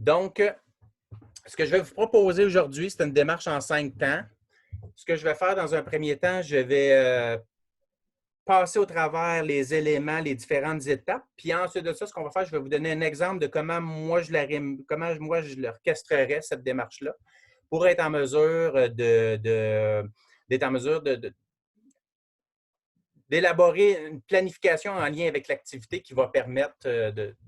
Donc, ce que je vais vous proposer aujourd'hui, c'est une démarche en 5 temps. Ce que je vais faire dans un premier temps, je vais passer au travers les éléments, les différentes étapes. Puis ensuite de ça, ce qu'on va faire, je vais vous donner un exemple de comment moi je l'orchestrerais, cette démarche-là, pour être en mesure d'élaborer une planification en lien avec l'activité qui va permettre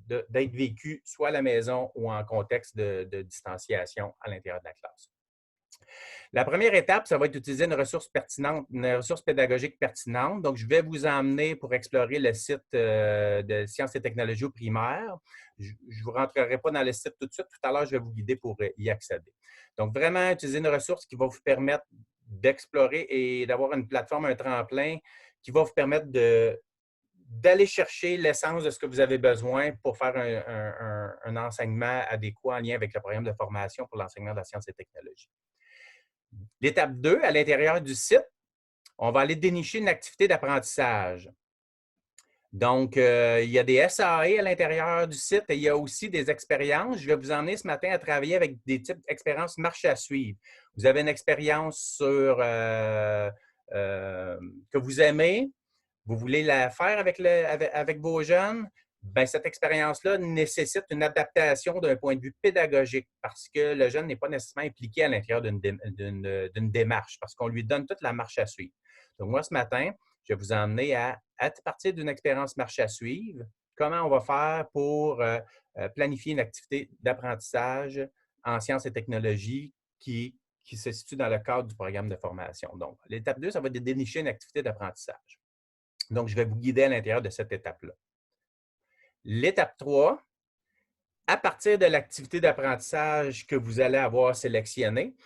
d'être vécue soit à la maison ou en contexte de distanciation à l'intérieur de la classe. La première étape, ça va être d'utiliser une ressource pertinente, une ressource pédagogique pertinente. Donc, je vais vous emmener pour explorer le site de Sciences et technologies au primaire. Je ne vous rentrerai pas dans le site tout de suite. Tout à l'heure, je vais vous guider pour y accéder. Donc, vraiment, utiliser une ressource qui va vous permettre d'explorer et d'avoir une plateforme, un tremplin qui va vous permettre d'aller chercher l'essence de ce que vous avez besoin pour faire un enseignement adéquat en lien avec le programme de formation pour l'enseignement de la science et technologie. L'étape 2, à l'intérieur du site, on va aller dénicher une activité d'apprentissage. Donc, il y a des SAE à l'intérieur du site et il y a aussi des expériences. Je vais vous emmener ce matin à travailler avec des types d'expériences marche à suivre. Vous avez une expérience que vous aimez, vous voulez la faire avec vos jeunes, bien, cette expérience-là nécessite une adaptation d'un point de vue pédagogique parce que le jeune n'est pas nécessairement impliqué à l'intérieur d'une démarche parce qu'on lui donne toute la marche à suivre. Donc, moi, ce matin, je vais vous emmener à partir d'une expérience marche à suivre, comment on va faire pour planifier une activité d'apprentissage en sciences et technologies qui se situe dans le cadre du programme de formation. Donc, l'étape 2, ça va être de dénicher une activité d'apprentissage. Donc, je vais vous guider à l'intérieur de cette étape-là. L'étape 3, à partir de l'activité d'apprentissage que vous allez avoir sélectionnée,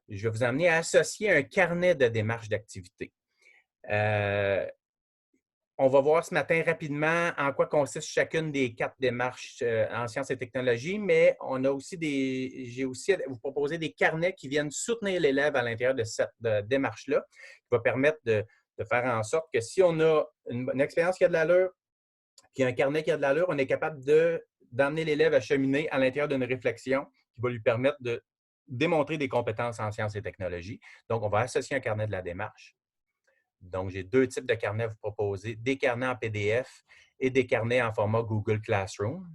je vais vous amener à associer un carnet de démarches d'activité. On va voir ce matin rapidement en quoi consiste chacune des 4 démarches en sciences et technologies, mais j'ai aussi à vous proposer des carnets qui viennent soutenir l'élève à l'intérieur de cette démarche-là, qui va permettre de faire en sorte que si on a une expérience qui a de l'allure, puis un carnet qui a de l'allure, on est capable d'emmener l'élève à cheminer à l'intérieur d'une réflexion qui va lui permettre de démontrer des compétences en sciences et technologies. Donc, on va associer un carnet de la démarche. Donc, j'ai 2 types de carnets à vous proposer, des carnets en PDF et des carnets en format Google Classroom.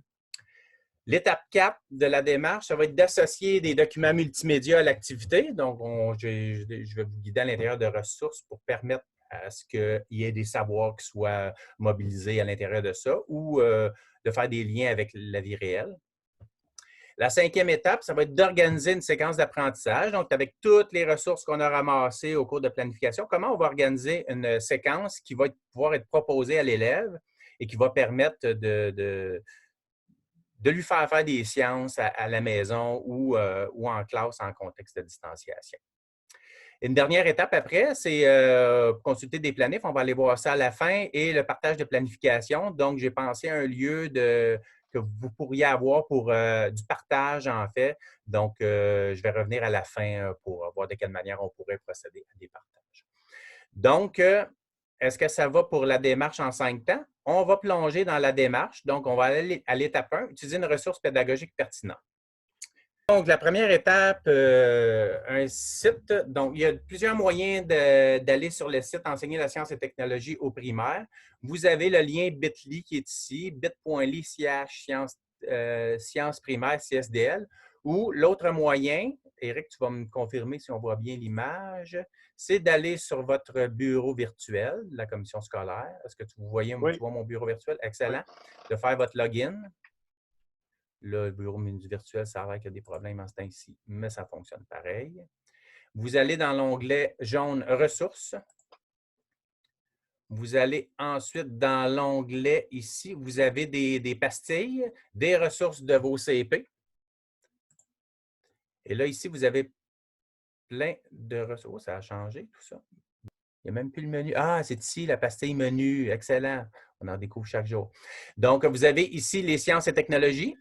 L'étape 4 de la démarche, ça va être d'associer des documents multimédia à l'activité. Donc, je vais vous guider à l'intérieur de ressources pour permettre à ce qu'il y ait des savoirs qui soient mobilisés à l'intérieur de ça ou de faire des liens avec la vie réelle. La 5e étape, ça va être d'organiser une séquence d'apprentissage. Donc, avec toutes les ressources qu'on a ramassées au cours de planification, comment on va organiser une séquence qui va pouvoir être proposée à l'élève et qui va permettre de lui faire des sciences à la maison ou en classe en contexte de distanciation. Une dernière étape après, c'est consulter des planifs. On va aller voir ça à la fin et le partage de planification. Donc, j'ai pensé à un lieu que vous pourriez avoir pour du partage, en fait. Donc, je vais revenir à la fin pour voir de quelle manière on pourrait procéder à des partages. Donc, est-ce que ça va pour la démarche en 5 temps? On va plonger dans la démarche. Donc, on va aller à l'étape 1, utiliser une ressource pédagogique pertinente. Donc, la première étape, un site. Donc, il y a plusieurs moyens d'aller sur le site Enseigner la science et technologie au primaire. Vous avez le lien bit.ly qui est ici, bit.ly/sciences primaires CSDL. Ou l'autre moyen, Éric, tu vas me confirmer si on voit bien l'image, c'est d'aller sur votre bureau virtuel de la commission scolaire. Est-ce que tu vois mon bureau virtuel? Excellent. De faire votre login. Là, le bureau virtuel, ça a l'air qu'il y a des problèmes en ce temps-ci, mais ça fonctionne pareil. Vous allez dans l'onglet jaune « Ressources ». Vous allez ensuite dans l'onglet ici, vous avez des pastilles, des ressources de vos CP. Et là, ici, vous avez plein de ressources. Ça a changé, tout ça. Il n'y a même plus le menu. Ah, c'est ici, la pastille menu. Excellent. On en découvre chaque jour. Donc, vous avez ici les sciences et technologies.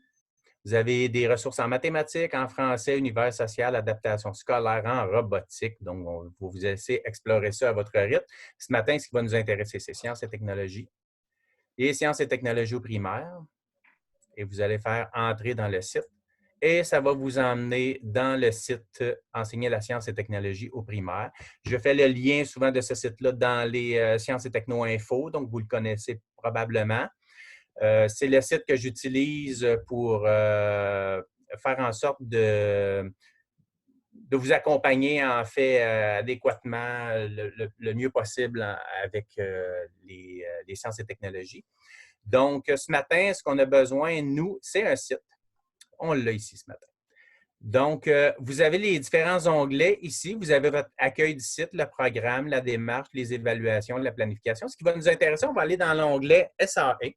Vous avez des ressources en mathématiques, en français, univers social, adaptation scolaire, en robotique. Donc, on va vous laisser explorer ça à votre rythme. Ce matin, ce qui va nous intéresser, c'est sciences et technologies. Et sciences et technologies au primaire. Et vous allez faire entrer dans le site. et ça va vous emmener dans le site Enseigner la science et technologie au primaire. Je fais le lien souvent de ce site-là dans les Sciences et Techno Info, donc vous le connaissez probablement. C'est le site que j'utilise pour faire en sorte de vous accompagner, en fait, adéquatement le mieux possible avec les sciences et technologies. Donc, ce matin, ce qu'on a besoin, nous, c'est un site. On l'a ici ce matin. Donc, vous avez les différents onglets ici. Vous avez votre accueil du site, le programme, la démarche, les évaluations, la planification. Ce qui va nous intéresser, on va aller dans l'onglet SAE.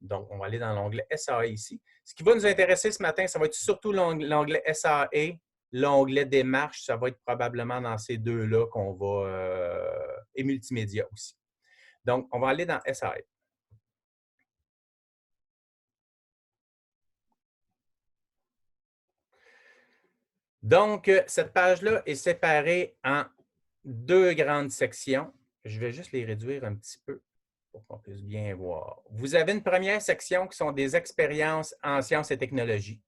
Donc, on va aller dans l'onglet SAE ici. Ce qui va nous intéresser ce matin, ça va être surtout l'onglet SAE, l'onglet démarche. Ça va être probablement dans ces deux-là qu'on va… et multimédia aussi. Donc, on va aller dans SAE. Donc, cette page-là est séparée en deux grandes sections. Je vais juste les réduire un petit peu pour qu'on puisse bien voir. Vous avez une première section qui sont des expériences en sciences et technologies,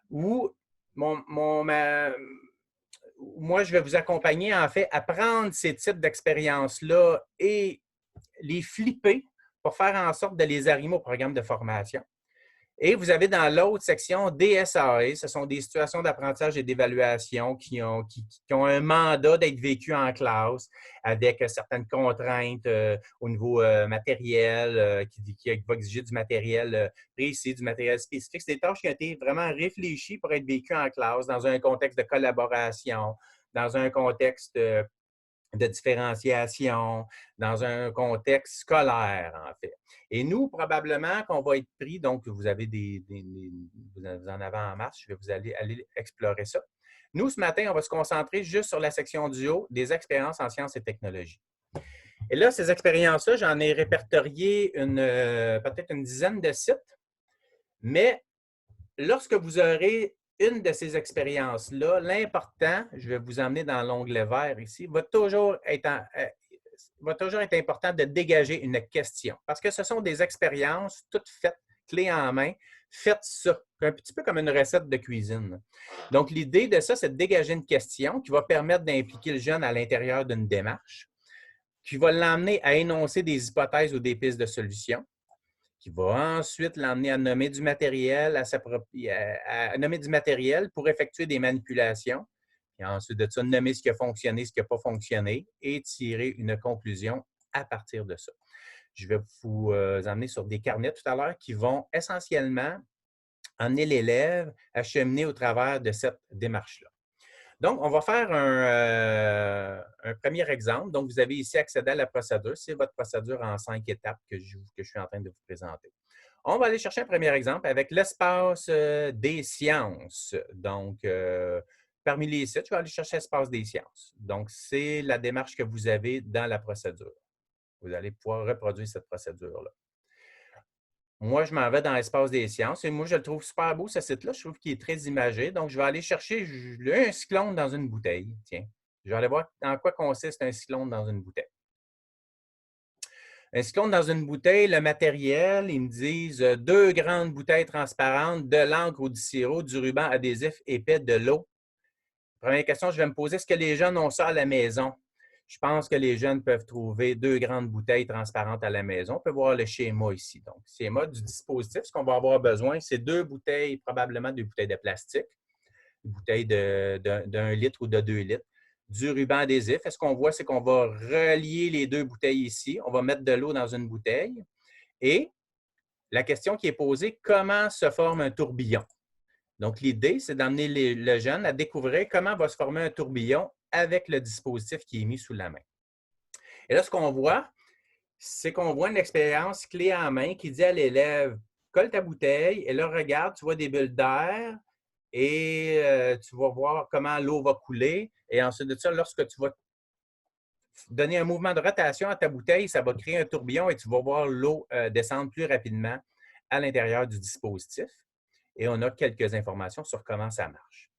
où moi, je vais vous accompagner, en fait, à prendre ces types d'expériences-là et les flipper pour faire en sorte de les arrimer au programme de formation. Et vous avez dans l'autre section des SAE, ce sont des situations d'apprentissage et d'évaluation qui ont un mandat d'être vécues en classe avec certaines contraintes au niveau matériel, qui va exiger du matériel précis, du matériel spécifique. C'est des tâches qui ont été vraiment réfléchies pour être vécues en classe dans un contexte de collaboration, dans un contexte de différenciation, dans un contexte scolaire, en fait. Et nous, probablement qu'on va être pris, donc vous avez vous en avez en masse, je vais vous aller explorer ça. Nous, ce matin, on va se concentrer juste sur la section du haut des expériences en sciences et technologies. Et là, ces expériences-là, j'en ai répertorié peut-être une dizaine de sites, mais lorsque vous aurez une de ces expériences-là, l'important, je vais vous emmener dans l'onglet vert ici, va toujours être important de dégager une question. Parce que ce sont des expériences toutes faites, clés en main. Faites ça, un petit peu comme une recette de cuisine. Donc, l'idée de ça, c'est de dégager une question qui va permettre d'impliquer le jeune à l'intérieur d'une démarche, qui va l'emmener à énoncer des hypothèses ou des pistes de solutions, qui va ensuite l'emmener à nommer du matériel, à nommer du matériel pour effectuer des manipulations. Et ensuite de ça, nommer ce qui a fonctionné, ce qui n'a pas fonctionné et tirer une conclusion à partir de ça. Je vais vous emmener sur des carnets tout à l'heure qui vont essentiellement emmener l'élève à cheminer au travers de cette démarche-là. Donc, on va faire un premier exemple. Donc, vous avez ici accédé à la procédure. C'est votre procédure en 5 étapes que je suis en train de vous présenter. On va aller chercher un premier exemple avec l'espace des sciences. Donc, parmi les sites, je vais aller chercher l'espace des sciences. Donc, c'est la démarche que vous avez dans la procédure. Vous allez pouvoir reproduire cette procédure-là. Moi, je m'en vais dans l'espace des sciences et moi, je le trouve super beau, ce site-là. Je trouve qu'il est très imagé. Donc, je vais aller chercher un cyclone dans une bouteille. Tiens, je vais aller voir en quoi consiste un cyclone dans une bouteille. Un cyclone dans une bouteille, le matériel, ils me disent 2 grandes bouteilles transparentes, de l'encre ou du sirop, du ruban adhésif épais, de l'eau. Première question, je vais me poser, est-ce que les jeunes ont ça à la maison? Je pense que les jeunes peuvent trouver 2 grandes bouteilles transparentes à la maison. On peut voir le schéma ici. Donc, schéma du dispositif. Ce qu'on va avoir besoin, c'est 2 bouteilles, probablement 2 bouteilles de plastique, une bouteille d'1 litre ou de 2 litres, du ruban adhésif. Et ce qu'on voit, c'est qu'on va relier les 2 bouteilles ici. On va mettre de l'eau dans une bouteille. Et la question qui est posée, comment se forme un tourbillon? Donc, l'idée, c'est d'amener le jeune à découvrir comment va se former un tourbillon avec le dispositif qui est mis sous la main. Et là, ce qu'on voit, c'est qu'on voit une expérience clé en main qui dit à l'élève, colle ta bouteille et là, regarde, tu vois des bulles d'air et tu vas voir comment l'eau va couler. Et ensuite de ça, lorsque tu vas donner un mouvement de rotation à ta bouteille, ça va créer un tourbillon et tu vas voir l'eau descendre plus rapidement à l'intérieur du dispositif. Et on a quelques informations sur comment ça marche.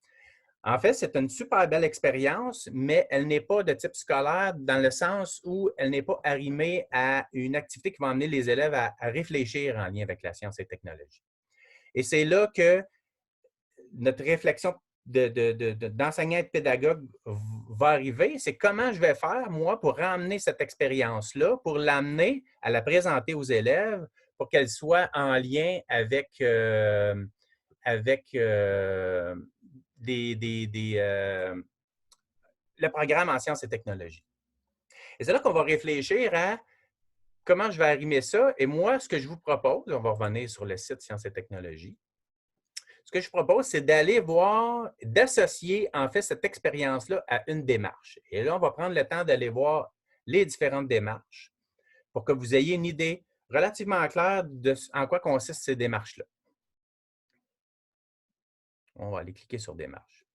En fait, c'est une super belle expérience, mais elle n'est pas de type scolaire dans le sens où elle n'est pas arrimée à une activité qui va amener les élèves à réfléchir en lien avec la science et la technologie. Et c'est là que notre réflexion d'enseignant et de pédagogue va arriver, c'est comment je vais faire, moi, pour ramener cette expérience-là, pour l'amener à la présenter aux élèves, pour qu'elle soit en lien avec, le programme en sciences et technologies. Et c'est là qu'on va réfléchir à comment je vais arrimer ça. Et moi, ce que je vous propose, on va revenir sur le site Sciences et technologies. Ce que je propose, c'est d'aller voir, d'associer en fait cette expérience-là à une démarche. Et là, on va prendre le temps d'aller voir les différentes démarches pour que vous ayez une idée relativement claire de en quoi consistent ces démarches-là. On va aller cliquer sur démarche.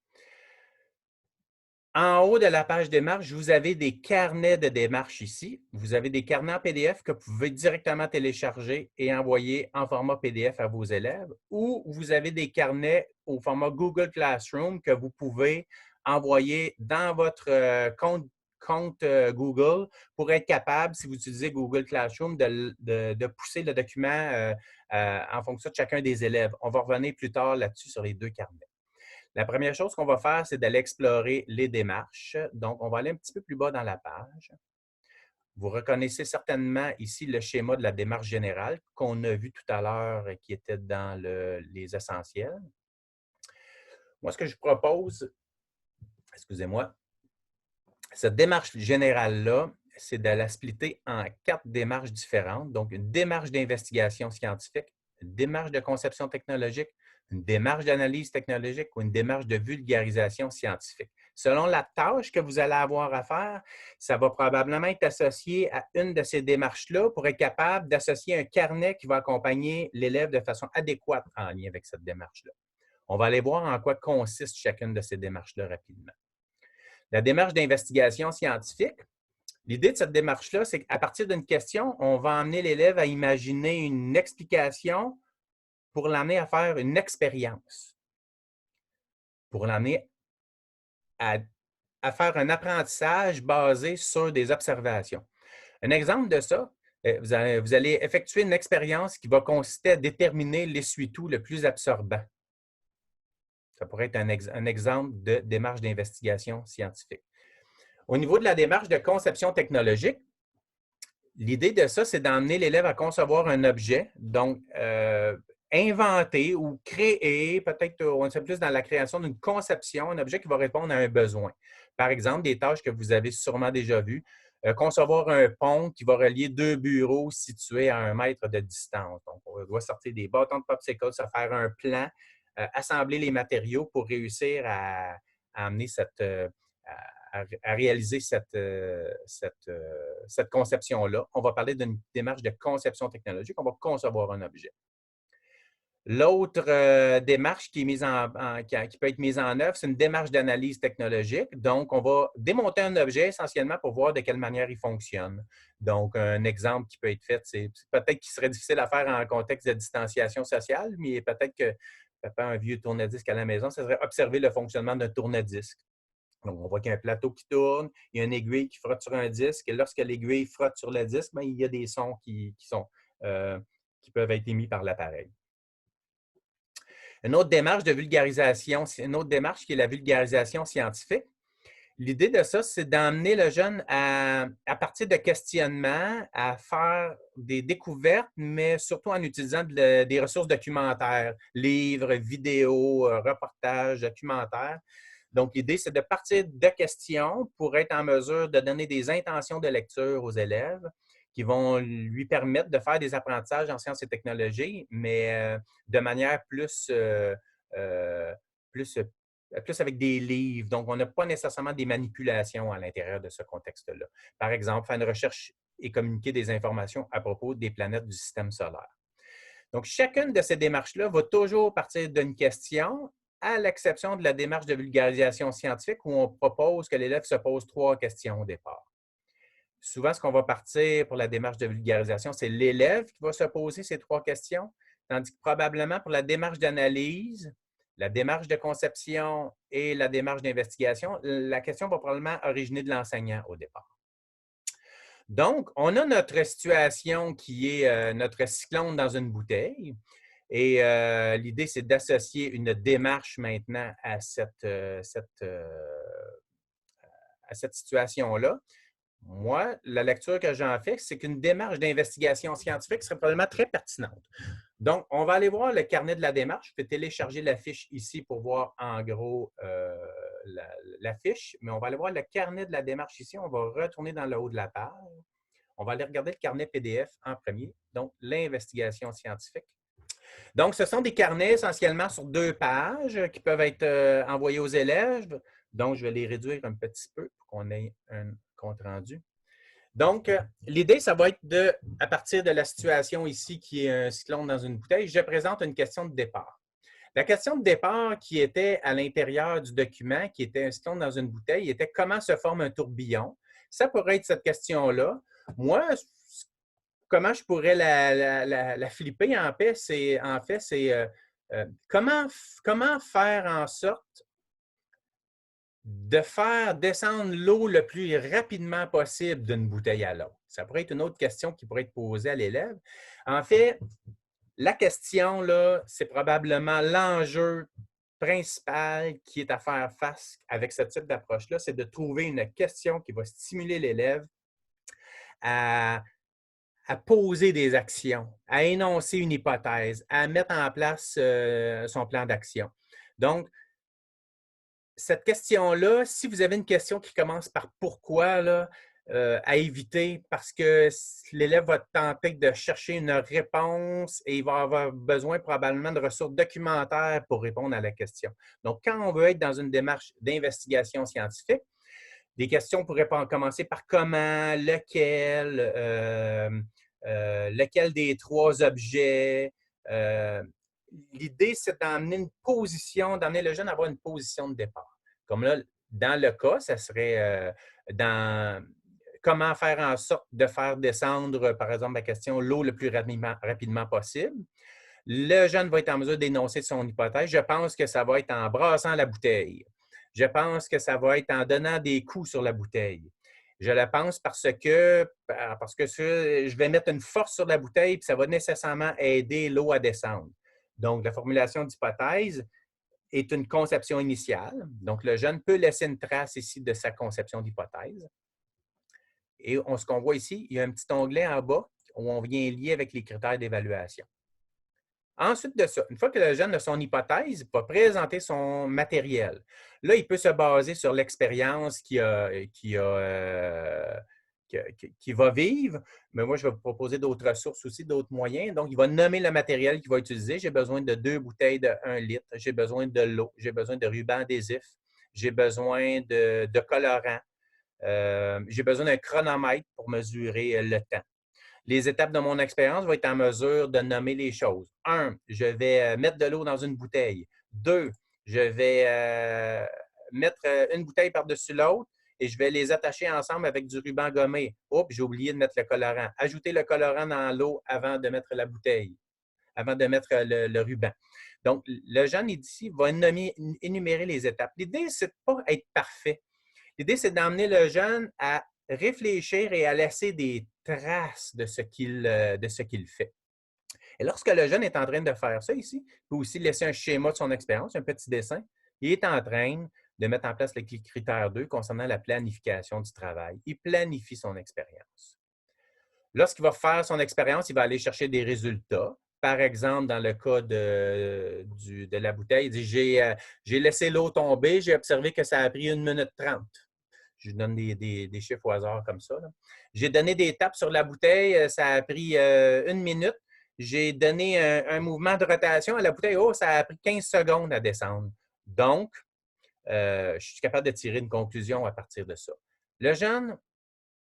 En haut de la page démarche, vous avez des carnets de démarches ici. Vous avez des carnets en PDF que vous pouvez directement télécharger et envoyer en format PDF à vos élèves, ou vous avez des carnets au format Google Classroom que vous pouvez envoyer dans votre compte Google pour être capable, si vous utilisez Google Classroom, de pousser le document en fonction de chacun des élèves. On va revenir plus tard là-dessus sur les deux carnets. La première chose qu'on va faire, c'est d'aller explorer les démarches. Donc, on va aller un petit peu plus bas dans la page. Vous reconnaissez certainement ici le schéma de la démarche générale qu'on a vu tout à l'heure qui était dans les essentiels. Moi, ce que je propose, excusez-moi, cette démarche générale-là, c'est de la splitter en 4 démarches différentes. Donc, une démarche d'investigation scientifique, une démarche de conception technologique, une démarche d'analyse technologique ou une démarche de vulgarisation scientifique. Selon la tâche que vous allez avoir à faire, ça va probablement être associé à une de ces démarches-là pour être capable d'associer un carnet qui va accompagner l'élève de façon adéquate en lien avec cette démarche-là. On va aller voir en quoi consiste chacune de ces démarches-là rapidement. La démarche d'investigation scientifique, l'idée de cette démarche-là, c'est qu'à partir d'une question, on va amener l'élève à imaginer une explication pour l'amener à faire une expérience, pour l'amener à faire un apprentissage basé sur des observations. Un exemple de ça, vous allez effectuer une expérience qui va consister à déterminer l'essuie-tout le plus absorbant. Ça pourrait être un exemple de démarche d'investigation scientifique. Au niveau de la démarche de conception technologique, l'idée de ça, c'est d'emmener l'élève à concevoir un objet, donc inventer ou créer, peut-être on est plus dans la création d'une conception, un objet qui va répondre à un besoin. Par exemple, des tâches que vous avez sûrement déjà vues, concevoir un pont qui va relier 2 bureaux situés à 1 mètre de distance. Donc, on doit sortir des bâtons de popsicle, se faire un plan, assembler les matériaux pour réussir à amener à réaliser cette conception-là. On va parler d'une démarche de conception technologique. On va concevoir un objet. L'autre démarche qui peut être mise en œuvre, c'est une démarche d'analyse technologique. Donc, on va démonter un objet essentiellement pour voir de quelle manière il fonctionne. Donc, un exemple qui peut être fait, c'est peut-être qu'il serait difficile à faire en contexte de distanciation sociale, mais peut-être que papa a un vieux tourne-disque à la maison, ça serait observer le fonctionnement d'un tourne-disque. Donc, on voit qu'il y a un plateau qui tourne, il y a une aiguille qui frotte sur un disque, et lorsque l'aiguille frotte sur le disque, bien, il y a des sons qui peuvent être émis par l'appareil. Une autre démarche de vulgarisation, une autre démarche qui est la vulgarisation scientifique. L'idée de ça, c'est d'emmener le jeune à partir de questionnements, à faire des découvertes, mais surtout en utilisant des ressources documentaires, livres, vidéos, reportages, documentaires. Donc, l'idée, c'est de partir de questions pour être en mesure de donner des intentions de lecture aux élèves qui vont lui permettre de faire des apprentissages en sciences et technologies, mais de manière plus avec des livres. Donc, on n'a pas nécessairement des manipulations à l'intérieur de ce contexte-là. Par exemple, faire une recherche et communiquer des informations à propos des planètes du système solaire. Donc, chacune de ces démarches-là va toujours partir d'une question, à l'exception de la démarche de vulgarisation scientifique où on propose que l'élève se pose 3 questions au départ. Souvent, ce qu'on va partir pour la démarche de vulgarisation, c'est l'élève qui va se poser ces 3 questions, tandis que probablement pour la démarche d'analyse, la démarche de conception et la démarche d'investigation, la question va probablement originer de l'enseignant au départ. Donc, on a notre situation qui est notre cyclone dans une bouteille. Et l'idée, c'est d'associer une démarche maintenant à cette situation-là. Moi, la lecture que j'en fais, c'est qu'une démarche d'investigation scientifique serait probablement très pertinente. Donc, on va aller voir le carnet de la démarche. Je peux télécharger la fiche ici pour voir en gros la fiche, mais on va aller voir le carnet de la démarche ici. On va retourner dans le haut de la page. On va aller regarder le carnet PDF en premier, donc l'investigation scientifique. Donc, ce sont des carnets essentiellement sur 2 pages qui peuvent être envoyés aux élèves. Donc, je vais les réduire un petit peu pour qu'on ait un compte rendu. Donc, l'idée, ça va être à partir de la situation ici qui est un cyclone dans une bouteille, je présente une question de départ. La question de départ qui était à l'intérieur du document, qui était un cyclone dans une bouteille, était comment se forme un tourbillon. Ça pourrait être cette question-là. Moi, comment je pourrais la flipper, en fait, c'est comment faire en sorte de faire descendre l'eau le plus rapidement possible d'une bouteille à l'autre. Ça pourrait être une autre question qui pourrait être posée à l'élève. En fait, la question, là, c'est probablement l'enjeu principal qui est à faire face avec ce type d'approche-là, c'est de trouver une question qui va stimuler l'élève à poser des actions, à énoncer une hypothèse, à mettre en place son plan d'action. Donc, cette question-là, si vous avez une question qui commence par pourquoi, là, à éviter parce que l'élève va tenter de chercher une réponse et il va avoir besoin probablement de ressources documentaires pour répondre à la question. Donc, quand on veut être dans une démarche d'investigation scientifique, des questions pourraient commencer par comment, lequel des 3 objets. L'idée, c'est d'emmener le jeune à avoir une position de départ. Comme là, dans le cas, ça serait dans comment faire en sorte de faire descendre, par exemple, la question l'eau le plus rapidement possible. Le jeune va être en mesure d'énoncer son hypothèse. Je pense que ça va être en brassant la bouteille. Je pense que ça va être en donnant des coups sur la bouteille. Je la pense parce que je vais mettre une force sur la bouteille et ça va nécessairement aider l'eau à descendre. Donc, la formulation d'hypothèse est une conception initiale. Donc, le jeune peut laisser une trace ici de sa conception d'hypothèse. Et ce qu'on voit ici, il y a un petit onglet en bas où on vient lier avec les critères d'évaluation. Ensuite de ça, une fois que le jeune a son hypothèse, il va présenter son matériel. Là, il peut se baser sur l'expérience qu'il va vivre, mais moi, je vais vous proposer d'autres ressources aussi, d'autres moyens. Donc, il va nommer le matériel qu'il va utiliser. J'ai besoin de 2 bouteilles de 1 litre, j'ai besoin de l'eau, j'ai besoin de ruban adhésif, j'ai besoin de colorant, j'ai besoin d'un chronomètre pour mesurer le temps. Les étapes de mon expérience vont être en mesure de nommer les choses. 1, je vais mettre de l'eau dans une bouteille. 2, je vais mettre une bouteille par-dessus l'autre et je vais les attacher ensemble avec du ruban gommé. Oups, j'ai oublié de mettre le colorant. Ajouter le colorant dans l'eau avant de mettre la bouteille, avant de mettre le ruban. Donc, le jeune ici va énumérer les étapes. L'idée, c'est de ne pas être parfait. L'idée, c'est d'emmener le jeune à réfléchir et à laisser des traces de ce qu'il fait. Et lorsque le jeune est en train de faire ça ici, il peut aussi laisser un schéma de son expérience, un petit dessin. Il est en train de mettre en place le critère 2 concernant la planification du travail. Il planifie son expérience. Lorsqu'il va faire son expérience, il va aller chercher des résultats. Par exemple, dans le cas de la bouteille, il dit j'ai laissé l'eau tomber, j'ai observé que ça a pris 1 minute 30. Je donne des chiffres au hasard comme ça. J'ai donné des tapes sur la bouteille, ça a pris 1 minute. J'ai donné un mouvement de rotation à la bouteille, ça a pris 15 secondes à descendre. Donc, je suis capable de tirer une conclusion à partir de ça. Le jeune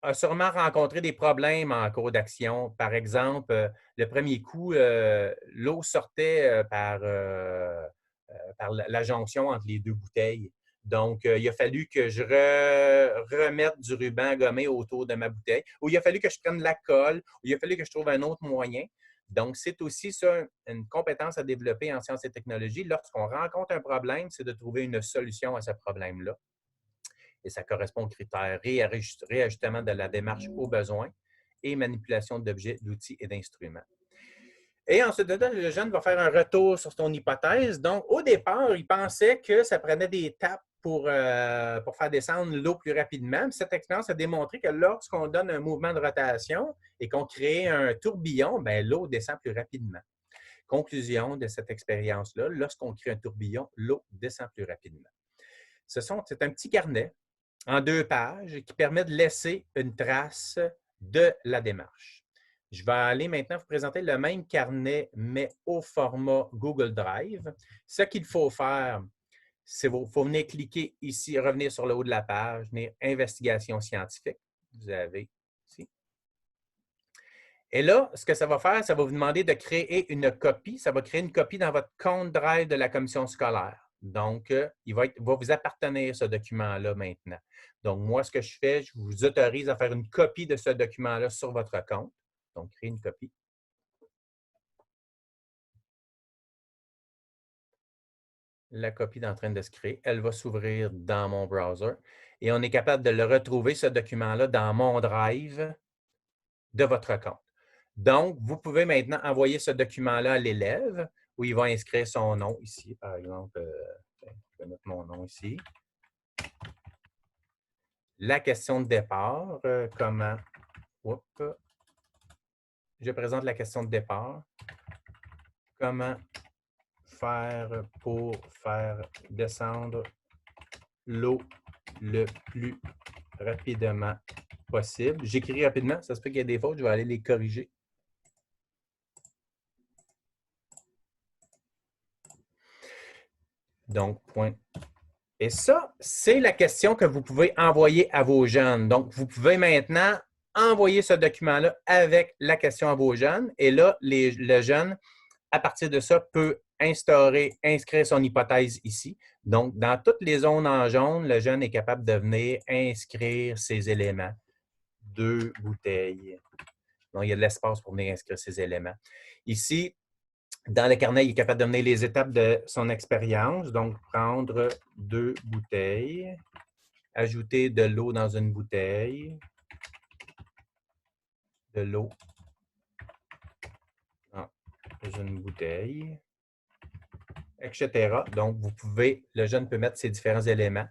a sûrement rencontré des problèmes en cours d'action. Par exemple, le premier coup, l'eau sortait par la jonction entre les 2 bouteilles. Donc, il a fallu que je remette du ruban gommé autour de ma bouteille, ou il a fallu que je prenne la colle, ou il a fallu que je trouve un autre moyen. Donc, c'est aussi ça, une compétence à développer en sciences et technologies. Lorsqu'on rencontre un problème, c'est de trouver une solution à ce problème-là. Et ça correspond aux critères réajustement de la démarche aux besoins et manipulation d'objets, d'outils et d'instruments. Et ensuite, le jeune va faire un retour sur son hypothèse. Donc, au départ, il pensait que ça prenait des tapes pour faire descendre l'eau plus rapidement. Puis cette expérience a démontré que lorsqu'on donne un mouvement de rotation et qu'on crée un tourbillon, bien, l'eau descend plus rapidement. Conclusion de cette expérience-là, lorsqu'on crée un tourbillon, l'eau descend plus rapidement. C'est un petit carnet en 2 pages qui permet de laisser une trace de la démarche. Je vais aller maintenant vous présenter le même carnet, mais au format Google Drive. Ce qu'il faut faire, c'est qu'il faut venir cliquer ici, revenir sur le haut de la page, venir Investigation scientifique. Vous avez ici. Et là, ce que ça va faire, ça va vous demander de créer une copie. Ça va créer une copie dans votre compte Drive de la commission scolaire. Donc, il va vous appartenir ce document-là maintenant. Donc, moi, ce que je fais, je vous autorise à faire une copie de ce document-là sur votre compte. Donc, créer une copie. La copie est en train de se créer. Elle va s'ouvrir dans mon browser. Et on est capable de le retrouver, ce document-là, dans mon Drive de votre compte. Donc, vous pouvez maintenant envoyer ce document-là à l'élève où il va inscrire son nom ici. Par exemple, je vais mettre mon nom ici. La question de départ, comment... Oups, je présente la question de départ. Comment faire pour faire descendre l'eau le plus rapidement possible. J'écris rapidement, ça se peut qu'il y ait des fautes, je vais aller les corriger. Donc, point. Et ça, c'est la question que vous pouvez envoyer à vos jeunes. Donc, vous pouvez maintenant envoyer ce document-là avec la question à vos jeunes. Et là, le jeune, à partir de ça, peut inscrire son hypothèse ici. Donc, dans toutes les zones en jaune, le jeune est capable de venir inscrire ses éléments. 2 bouteilles. Donc, il y a de l'espace pour venir inscrire ses éléments. Ici, dans le carnet, il est capable de donner les étapes de son expérience. Donc, prendre 2 bouteilles, ajouter de l'eau dans une bouteille, de l'eau dans une bouteille, etc. Donc, le jeune peut mettre ses différents éléments.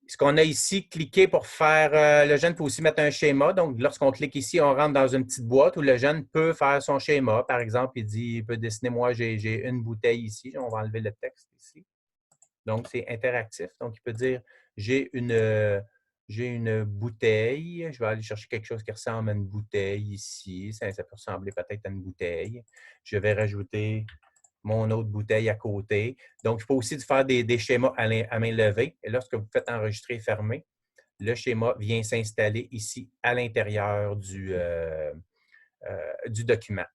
Ce qu'on a ici, cliquer pour faire, le jeune peut aussi mettre un schéma. Donc, lorsqu'on clique ici, on rentre dans une petite boîte où le jeune peut faire son schéma. Par exemple, il peut dessiner, moi, j'ai une bouteille ici. On va enlever le texte ici. Donc, c'est interactif. Donc, il peut dire, j'ai une bouteille. Je vais aller chercher quelque chose qui ressemble à une bouteille ici. Ça peut ressembler peut-être à une bouteille. Je vais rajouter mon autre bouteille à côté. Donc, il faut aussi faire des schémas à main levée. Et lorsque vous faites enregistrer et fermer, le schéma vient s'installer ici à l'intérieur du document.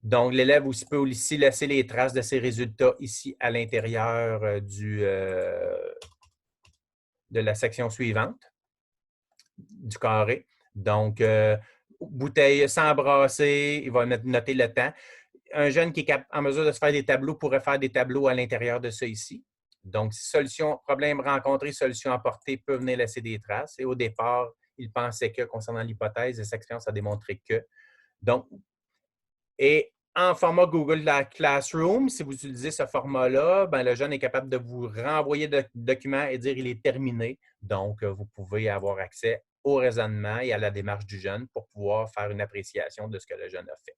Donc, l'élève aussi peut aussi laisser les traces de ses résultats ici à l'intérieur de la section suivante du carré. Donc, bouteille sans brasser, il va noter le temps. Un jeune qui est en mesure de se faire des tableaux pourrait faire des tableaux à l'intérieur de ça ici. Donc, problème rencontré, solution apportée, peut venir laisser des traces. Et au départ, il pensait que, concernant l'hypothèse, et cette expérience a démontré que. Donc, et en format Google Classroom, si vous utilisez ce format-là, le jeune est capable de vous renvoyer le document et dire qu'il est terminé. Donc, vous pouvez avoir accès au raisonnement et à la démarche du jeune pour pouvoir faire une appréciation de ce que le jeune a fait.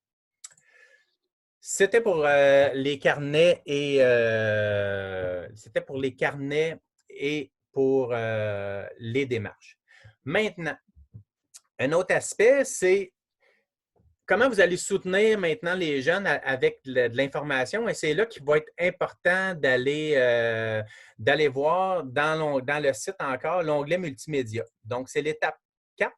C'était pour les carnets et pour les démarches. Maintenant, un autre aspect, c'est comment vous allez soutenir maintenant les jeunes avec de l'information. Et c'est là qu'il va être important d'aller voir dans le site encore l'onglet multimédia. Donc, c'est l'étape 4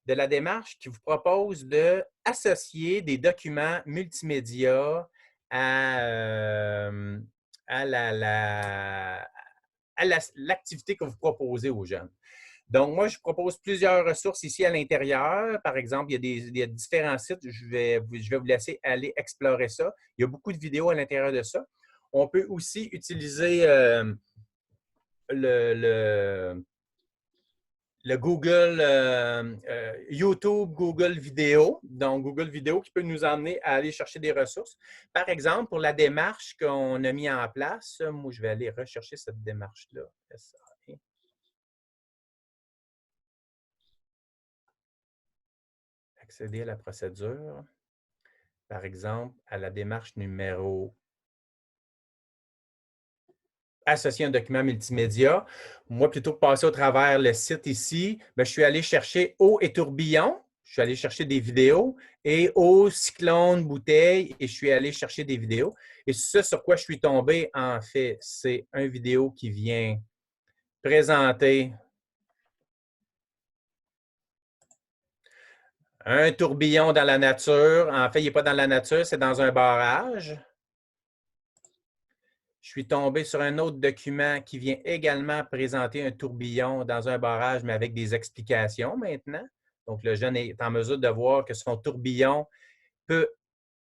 de la démarche qui vous propose d'associer des documents multimédia à l'activité que vous proposez aux jeunes. Donc, moi, je propose plusieurs ressources ici à l'intérieur. Par exemple, il y a différents sites. Je vais vous laisser aller explorer ça. Il y a beaucoup de vidéos à l'intérieur de ça. On peut aussi utiliser le Google, YouTube, Google Vidéo. Donc, Google Vidéo qui peut nous emmener à aller chercher des ressources. Par exemple, pour la démarche qu'on a mis en place, moi, je vais aller rechercher cette démarche-là. Accéder à la procédure. Par exemple, à la démarche numéro associer un document multimédia. Moi, plutôt que de passer au travers le site ici, bien, je suis allé chercher eau et tourbillon. Je suis allé chercher des vidéos et eau, cyclone, bouteille et je suis allé chercher des vidéos. Et ce sur quoi je suis tombé, en fait, c'est une vidéo qui vient présenter un tourbillon dans la nature. En fait, il n'est pas dans la nature, c'est dans un barrage. Je suis tombé sur un autre document qui vient également présenter un tourbillon dans un barrage, mais avec des explications maintenant. Donc, le jeune est en mesure de voir que son tourbillon peut,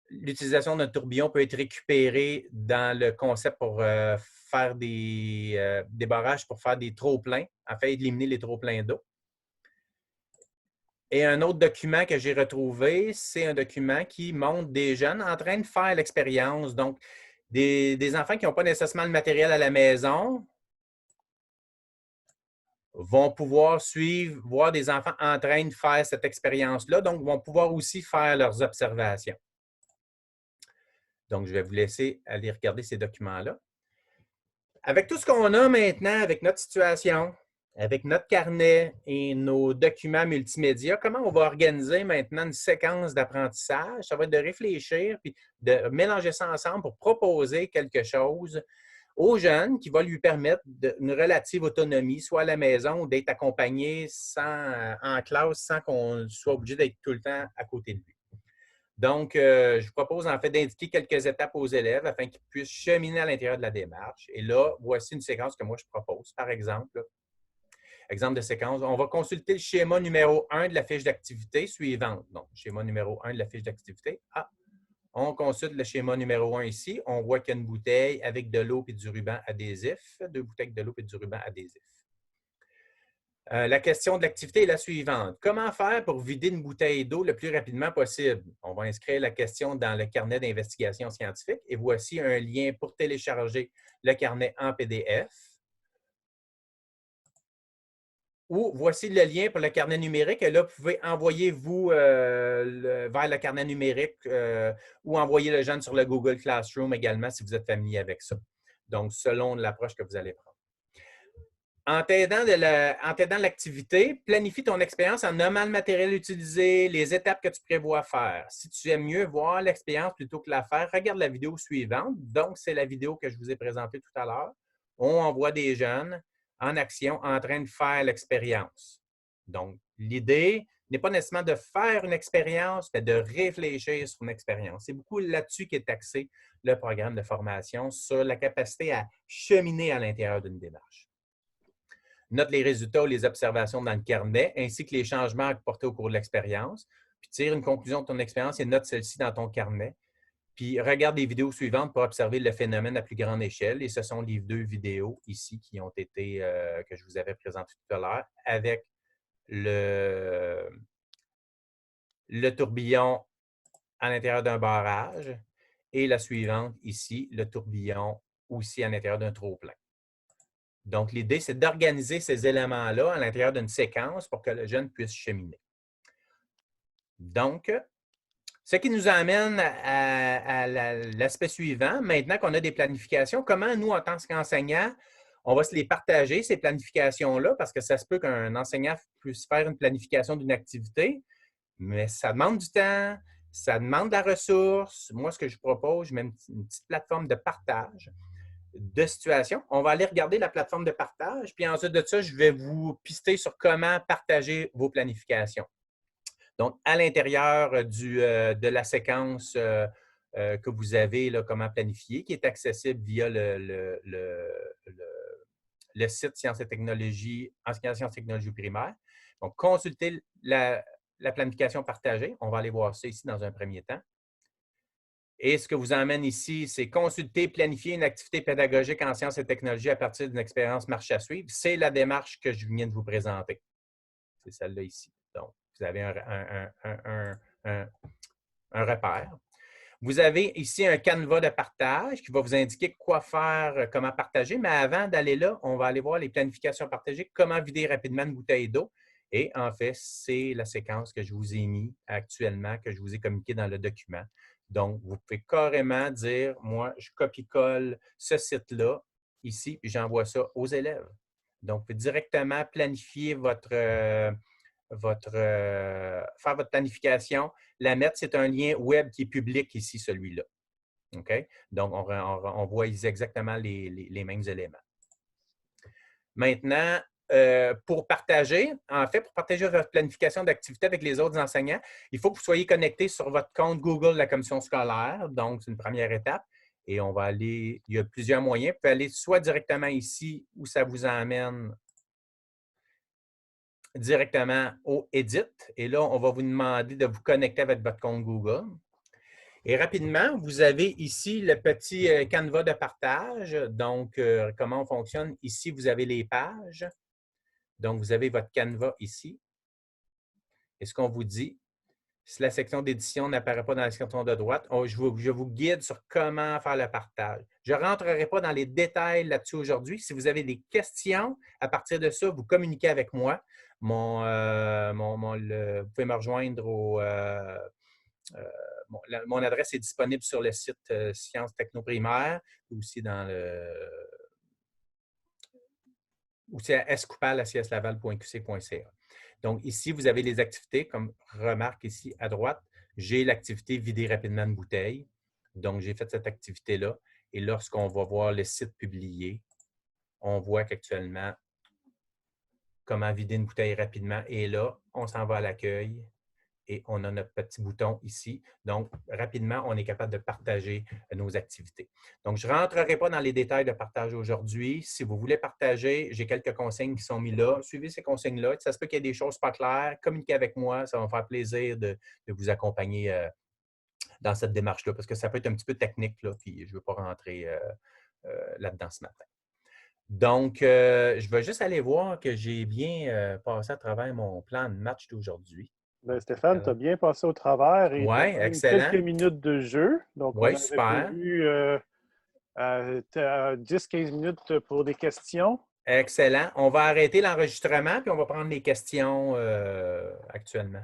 l'utilisation d'un tourbillon peut être récupérée dans le concept pour faire des barrages pour faire des trop-pleins, afin d'éliminer les trop-pleins d'eau. Et un autre document que j'ai retrouvé, c'est un document qui montre des jeunes en train de faire l'expérience. Donc, des enfants qui n'ont pas nécessairement le matériel à la maison vont pouvoir suivre, voir des enfants en train de faire cette expérience-là, donc vont pouvoir aussi faire leurs observations. Donc, je vais vous laisser aller regarder ces documents-là. Avec tout ce qu'on a maintenant, avec notre situation, avec notre carnet et nos documents multimédia, comment on va organiser maintenant une séquence d'apprentissage? Ça va être de réfléchir puis de mélanger ça ensemble pour proposer quelque chose aux jeunes qui va lui permettre une relative autonomie, soit à la maison ou d'être accompagné en classe sans qu'on soit obligé d'être tout le temps à côté de lui. Donc, je vous propose en fait d'indiquer quelques étapes aux élèves afin qu'ils puissent cheminer à l'intérieur de la démarche. Et là, voici une séquence que moi je propose. Par exemple, exemple de séquence, on va consulter le schéma numéro 1 de la fiche d'activité suivante. Donc, schéma numéro 1 de la fiche d'activité. On consulte le schéma numéro 1 ici. On voit qu'il y a une bouteille avec de l'eau et du ruban adhésif. 2 bouteilles avec de l'eau et du ruban adhésif. La question de l'activité est la suivante. Comment faire pour vider une bouteille d'eau le plus rapidement possible? On va inscrire la question dans le carnet d'investigation scientifique et voici un lien pour télécharger le carnet en PDF. Ou voici le lien pour le carnet numérique. Et là, vous pouvez envoyer vous vers le carnet numérique ou envoyer le jeune sur le Google Classroom également si vous êtes familier avec ça. Donc, selon l'approche que vous allez prendre. En t'aidant de l'activité, planifie ton expérience en nommant le matériel utilisé, les étapes que tu prévois faire. Si tu aimes mieux voir l'expérience plutôt que la faire, regarde la vidéo suivante. Donc, c'est la vidéo que je vous ai présentée tout à l'heure. On envoie des jeunes en action en train de faire l'expérience. Donc, l'idée n'est pas nécessairement de faire une expérience, mais de réfléchir sur une expérience. C'est beaucoup là-dessus qu'est axé le programme de formation, sur la capacité à cheminer à l'intérieur d'une démarche. Note les résultats ou les observations dans le carnet, ainsi que les changements apportés au cours de l'expérience. Puis tire une conclusion de ton expérience et note celle-ci dans ton carnet. Puis regarde les vidéos suivantes pour observer le phénomène à plus grande échelle. Et ce sont les 2 vidéos ici qui ont été, que je vous avais présentées tout à l'heure, avec le tourbillon à l'intérieur d'un barrage et la suivante ici, le tourbillon aussi à l'intérieur d'un trop-plein. Donc, l'idée, c'est d'organiser ces éléments-là à l'intérieur d'une séquence pour que le jeune puisse cheminer. Donc, ce qui nous amène à l'aspect suivant. Maintenant qu'on a des planifications, comment nous, en tant qu'enseignants, on va se les partager, ces planifications-là, parce que ça se peut qu'un enseignant puisse faire une planification d'une activité, mais ça demande du temps, ça demande de la ressource. Moi, ce que je propose, je mets une petite plateforme de partage de situation. On va aller regarder la plateforme de partage, puis ensuite de ça, je vais vous pister sur comment partager vos planifications. Donc, à l'intérieur de la séquence que vous avez, là, comment planifier, qui est accessible via le site Sciences et technologies, enseignants sciences et technologies primaires. Donc, consultez la planification partagée. On va aller voir ça ici dans un premier temps. Et ce que vous emmène ici, c'est consulter, planifier une activité pédagogique en sciences et technologies à partir d'une expérience marche à suivre. C'est la démarche que je viens de vous présenter. C'est celle-là ici. Donc, vous avez un repère. Vous avez ici un canevas de partage qui va vous indiquer quoi faire, comment partager. Mais avant d'aller là, on va aller voir les planifications partagées, comment vider rapidement une bouteille d'eau. Et en fait, c'est la séquence que je vous ai mis actuellement, que je vous ai communiqué dans le document. Donc, vous pouvez carrément dire, moi, je copie-colle ce site-là ici, puis j'envoie ça aux élèves. Donc, vous pouvez directement planifier faire votre planification. La mettre, c'est un lien web qui est public ici, celui-là. OK? Donc, on voit exactement les mêmes éléments. Maintenant, pour partager votre planification d'activité avec les autres enseignants, il faut que vous soyez connecté sur votre compte Google de la commission scolaire. Donc, c'est une première étape. Et on va aller, il y a plusieurs moyens. Vous pouvez aller soit directement ici où ça vous emmène directement au Edit. Et là, on va vous demander de vous connecter avec votre compte Google. Et rapidement, vous avez ici le petit canevas de partage. Donc, comment on fonctionne? Ici, vous avez les pages. Donc, vous avez votre canevas ici. Et ce qu'on vous dit, si la section d'édition n'apparaît pas dans la section de droite, je vous guide sur comment faire le partage. Je ne rentrerai pas dans les détails là-dessus aujourd'hui. Si vous avez des questions, à partir de ça, vous communiquez avec moi. Vous pouvez me rejoindre mon adresse est disponible sur le site Sciences Technoprimaires, aussi aussi à scoupal@cslaval.qc.ca. Donc, ici, vous avez les activités, comme remarque ici à droite, j'ai l'activité vider rapidement une bouteille. Donc, j'ai fait cette activité-là. Et lorsqu'on va voir le site publié, on voit qu'actuellement, comment vider une bouteille rapidement est là. On s'en va à l'accueil et on a notre petit bouton ici. Donc, rapidement, on est capable de partager nos activités. Donc, je ne rentrerai pas dans les détails de partage aujourd'hui. Si vous voulez partager, j'ai quelques consignes qui sont mises là. Suivez ces consignes-là. Ça se peut qu'il y ait des choses pas claires. Communiquez avec moi. Ça va me faire plaisir de vous accompagner dans cette démarche-là parce que ça peut être un petit peu technique, là, puis je ne veux pas rentrer là-dedans ce matin. Donc, je vais juste aller voir que j'ai bien passé à travers mon plan de match d'aujourd'hui. Ben, Stéphane, tu as bien passé au travers et tu Oui, as même excellent. quelques minutes de jeu. Donc, on Oui, avait super. prévu 10-15 minutes pour des questions. Excellent. On va arrêter l'enregistrement puis on va prendre les questions actuellement.